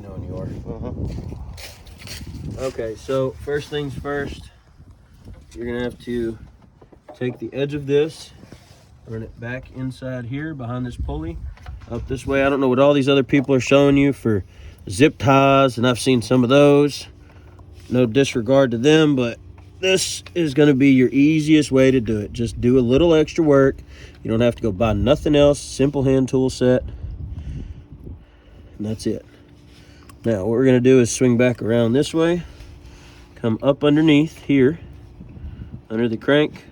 knowing you are. Okay, so first things first, you're gonna have to take the edge of this, run it back inside here behind this pulley, up this way. I don't know what all these other people are showing you for zip ties, and I've seen some of those. No disregard to them, but this is gonna be your easiest way to do it. Just do a little extra work. You don't have to go buy nothing else. Simple hand tool set, and that's it. Now what we're gonna do is swing back around this way, come up underneath here, under the crank,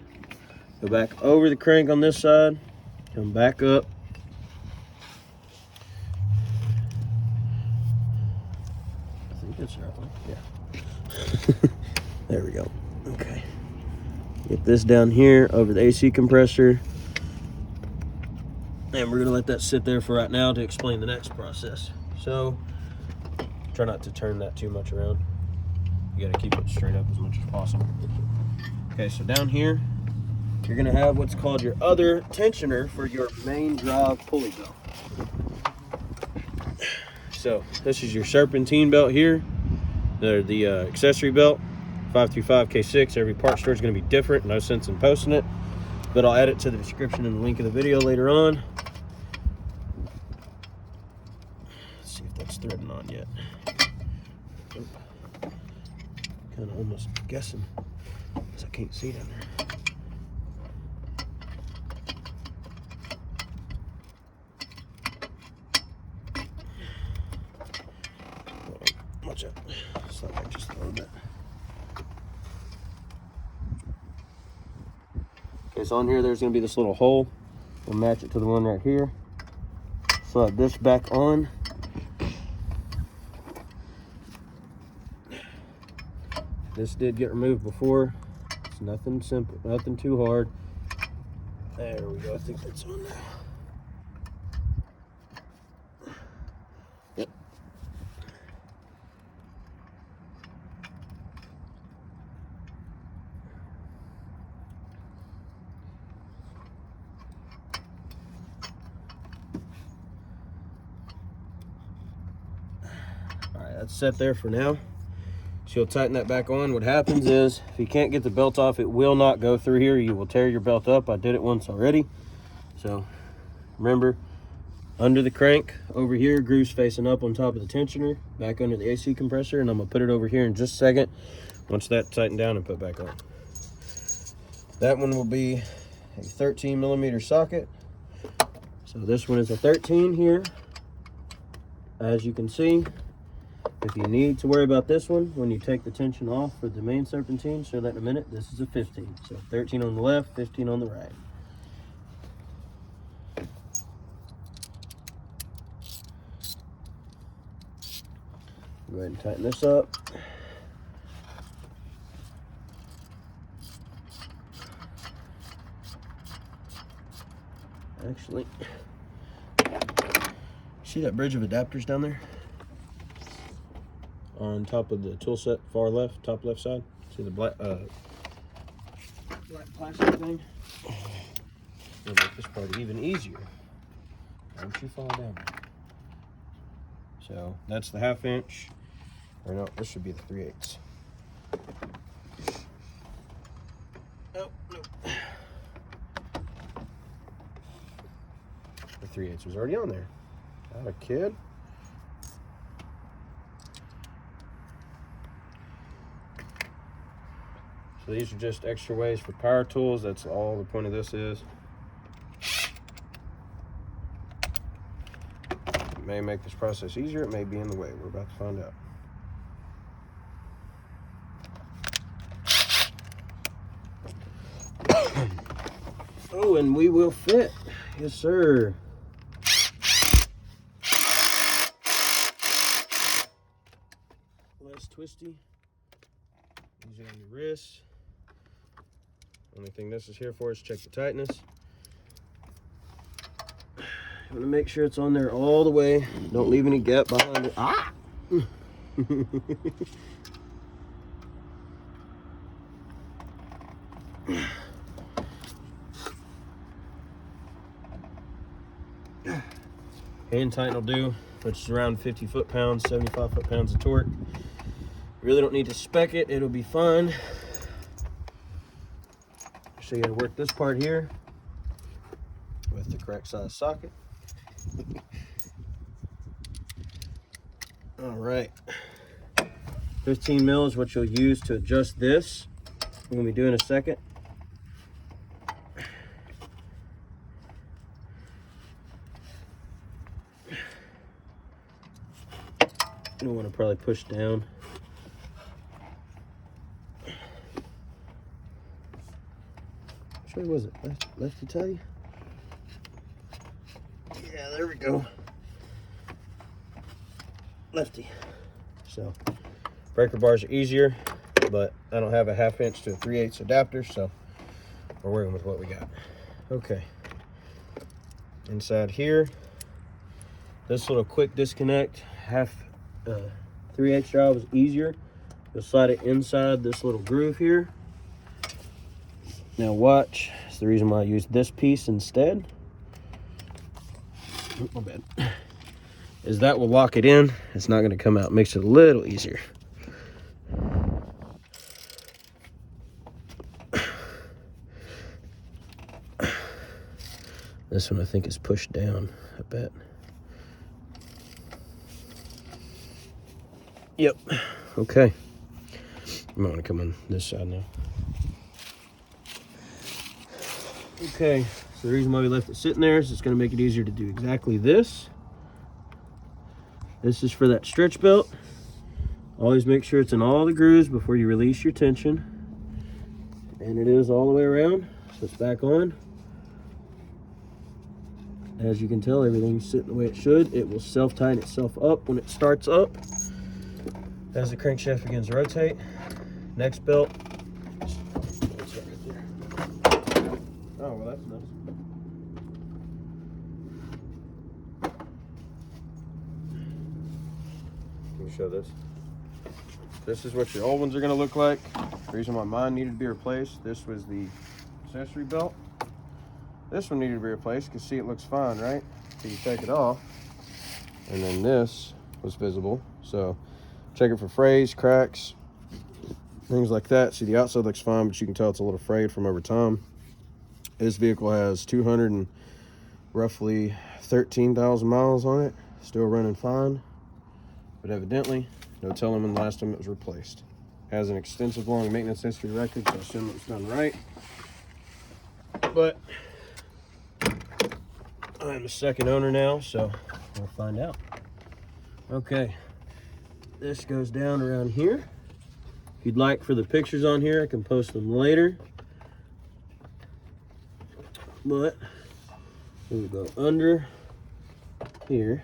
go back over the crank on this side, come back up. I think that's the right one, yeah. There we go, okay. Get this down here over the AC compressor, and we're gonna let that sit there for right now to explain the next process. So, try not to turn that too much around. You gotta keep it straight up as much as possible. Okay, so down here, you're gonna have what's called your other tensioner for your main drive pulley belt. So this is your Serpentine belt here. They're the accessory belt, 535 K6. Every part store is gonna be different. No sense in posting it, but I'll add it to the description and the link of the video later on. Let's see if that's threading on yet. Kind of almost guessing, because I can't see down there. Watch out, slide back just a little bit. Okay, so on here there's going to be this little hole. We'll match it to the one right here. Slide this back on. This did get removed before. It's nothing simple, nothing too hard. There we go. I think that's on now. Yep. All right, that's set there for now. So you'll tighten that back on. What happens is, if you can't get the belt off, it will not go through here. You will tear your belt up. I did it once already. So remember, under the crank over here, groove's facing up on top of the tensioner, back under the AC compressor, and I'm gonna put it over here in just a second once that's tightened down and put back on. That one will be a 13mm socket. So this one is a 13 here, as you can see. If you need to worry about this one, when you take the tension off for the main serpentine, show that in a minute, this is a 15. So 13 on the left, 15 on the right. Go ahead and tighten this up. Actually, see that bridge of adapters down there? On top of the tool set, far left, top left side. See the black plastic thing? It'll make this part even easier. Don't you fall down. So that's the 1/2 inch. Or no, this should be the 3/8. Oh, no. The 3/8 was already on there. Not a kid. So these are just extra ways for power tools. That's all the point of this is. It may make this process easier. It may be in the way. We're about to find out. Oh, and we will fit. Yes, sir. Less twisty. Easy on your wrists. Only thing this is here for is check the tightness. You want to make sure it's on there all the way. Don't leave any gap behind it. Ah! Hand tighten will do. which is around 50 foot-pounds, 75 foot-pounds of torque. Really don't need to spec it, it'll be fine. So you gotta work this part here with the correct size socket. All right, 15 mil is what you'll use to adjust this. We're gonna be doing a second. You'll want to probably push down. Which way was it? Lefty tighty? Yeah, there we go. Lefty. So, breaker bars are easier, but I don't have a 1/2 inch to a 3/8 adapter, so we're working with what we got. Okay. Inside here, this little quick disconnect, 3/8 job is easier. You'll slide it inside this little groove here. Now watch, it's the reason why I used this piece instead. Oh, my bad. Is that will lock it in. It's not gonna come out. Makes it a little easier. This one I think is pushed down, I bet. Yep, okay. You might wanna come on this side now. Okay, so the reason why we left it sitting there is it's gonna make it easier to do exactly this. This is for that stretch belt. Always make sure it's in all the grooves before you release your tension. And it is all the way around, so it's back on. As you can tell, everything's sitting the way it should. It will self-tighten itself up when it starts up. As the crankshaft begins to rotate. Next belt. Oh, well, that's nice. Let me show this. This is what your old ones are going to look like. The reason why mine needed to be replaced, this was the accessory belt. This one needed to be replaced because, see, it looks fine, right? So you take it off, and then this was visible. So check it for frays, cracks, things like that. See, the outside looks fine, but you can tell it's a little frayed from over time. This vehicle has 200 and roughly 13,000 miles on it. Still running fine, but evidently, no telling when the last time it was replaced. Has an extensive long maintenance history record, so I assume it was done right. But I'm the second owner now, so we'll find out. Okay, this goes down around here. If you'd like for the pictures on here, I can post them later. But we go under here,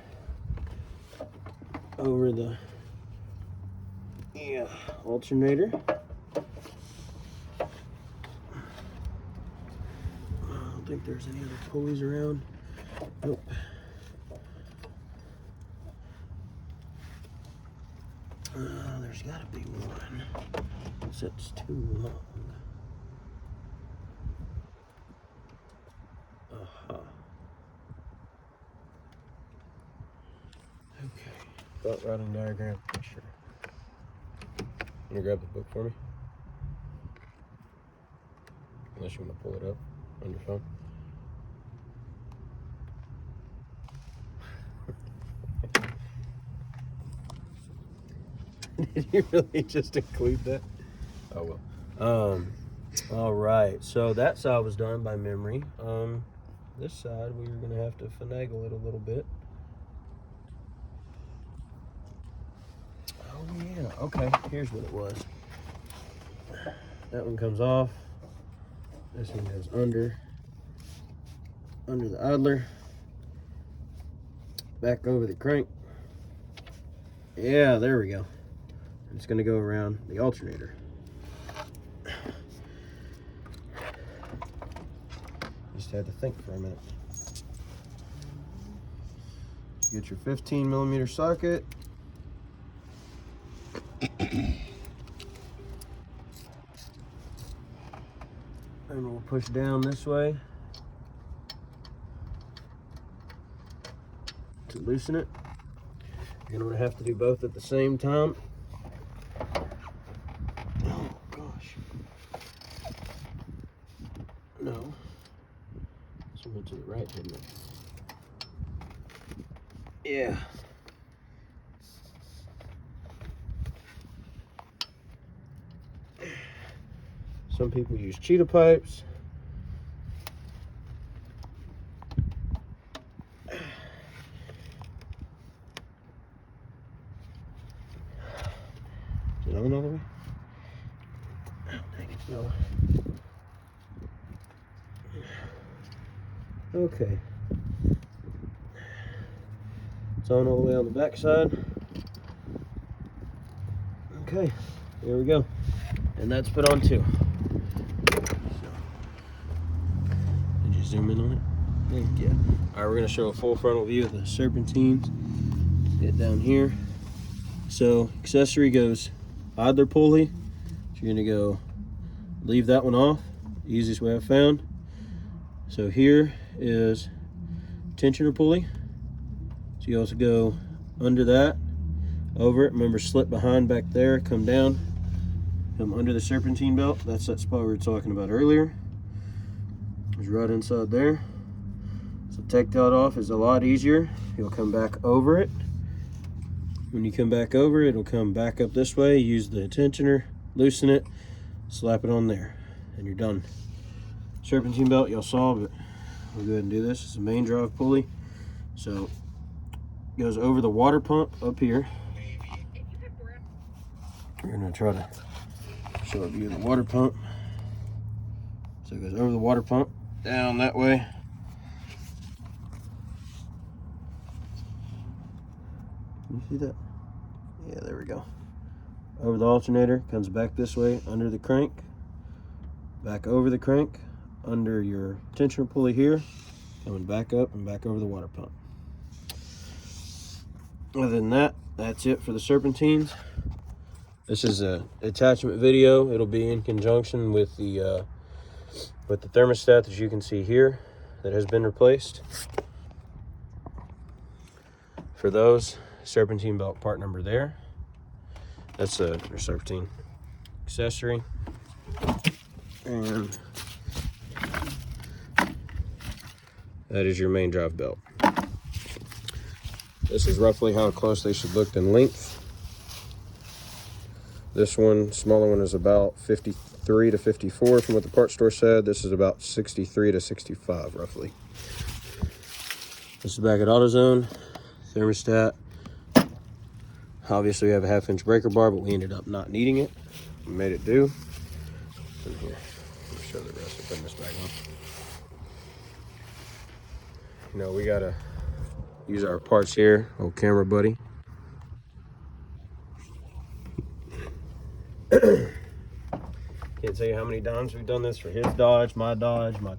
over the alternator. I don't think there's any other pulleys around. Nope. There's got to be one. It's too long. Okay. Belt routing diagram picture. Can you grab the book for me? Unless you want to pull it up on your phone. Did you really just include that? Oh well. All right. So that side was done by memory. This side we were gonna have to finagle it a little bit. Oh yeah. Okay. Here's what it was. That one comes off. This one goes under the idler. Back over the crank. Yeah, there we go. It's going to go around the alternator. Just had to think for a minute. Get your 15mm socket. And we'll push down this way to loosen it. You're gonna have to do both at the same time. Oh gosh. No. This went to the right, didn't it? Yeah. Some people use cheetah pipes. Is it on all the way? Oh, dang it, no. Okay. It's on all the way on the back side. Okay, there we go. And that's put on too. So, did you zoom in on it? Yeah. All right, we're gonna show a full frontal view of the serpentines. Get down here. So accessory goes idler pulley. So you're gonna go leave that one off. Easiest way I've found. So here is tensioner pulley. So you also go under that, over it. Remember, slip behind back there, come down, come under the serpentine belt. That's that spot we were talking about earlier. It's right inside there. So take that off is a lot easier. You'll come back over it. When you come back over it, it'll come back up this way. Use the tensioner, loosen it, slap it on there, and you're done. Serpentine belt y'all saw, but we'll go ahead and do this. It's a main drive pulley. So it goes over the water pump up here. We're gonna try to show a view of the water pump. So it goes over the water pump, down that way. Can you see that? Yeah, there we go. Over the alternator, comes back this way, under the crank, back over the crank, under your tensioner pulley here, coming back up and back over the water pump. Other than that, that's it for the serpentines. This is a attachment video. It'll be in conjunction with the thermostat that you can see here that has been replaced. For those, serpentine belt part number there. That's a serpentine accessory. And that is your main drive belt. This is roughly how close they should look in length. This one, smaller one, is about 53 to 54 from what the parts store said. This is about 63 to 65 roughly. This is back at AutoZone. Thermostat. Obviously we have a 1/2-inch breaker bar, but we ended up not needing it. We made it do. In here, let me show the rest of putting this back on. You know, we gotta use our parts here. Old camera buddy. Can't tell you how many times we've done this for his Dodge, my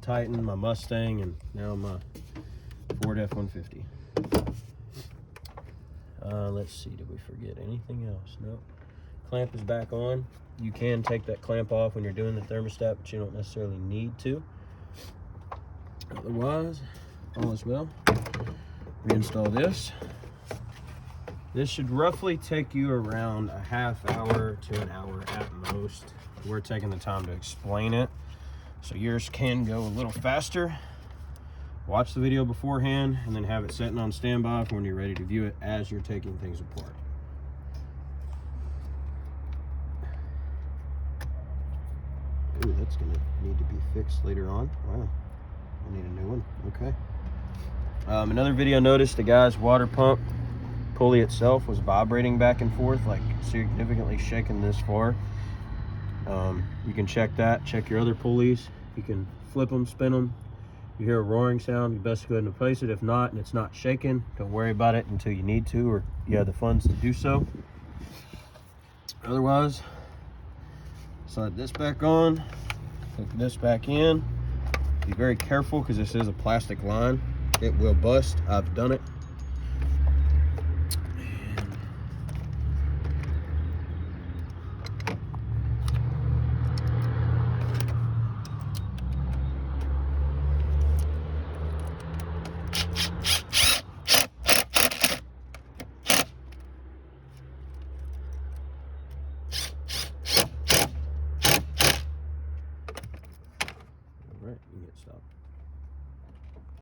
Titan, my Mustang, and now my Ford F150. Let's see, did we forget anything else? Nope. Clamp is back on. You can take that clamp off when you're doing the thermostat, but you don't necessarily need to. Otherwise, all is well. Reinstall this. This should roughly take you around a half hour to an hour at most. We're taking the time to explain it, so yours can go a little faster. Watch the video beforehand and then have it setting on standby for when you're ready to view it as you're taking things apart. Ooh, that's gonna need to be fixed later on. Wow, I need a new one. Okay. Another video noticed the guy's water pump pulley itself was vibrating back and forth, like significantly shaking this far. You can check that, check your other pulleys. You can flip them, spin them. You hear a roaring sound, you best go ahead and replace it. If not, and it's not shaking, don't worry about it until you need to or you have the funds to do so. Otherwise, slide this back on, hook this back in. Be very careful because this is a plastic line. It will bust. I've done it. right, you can hit stop.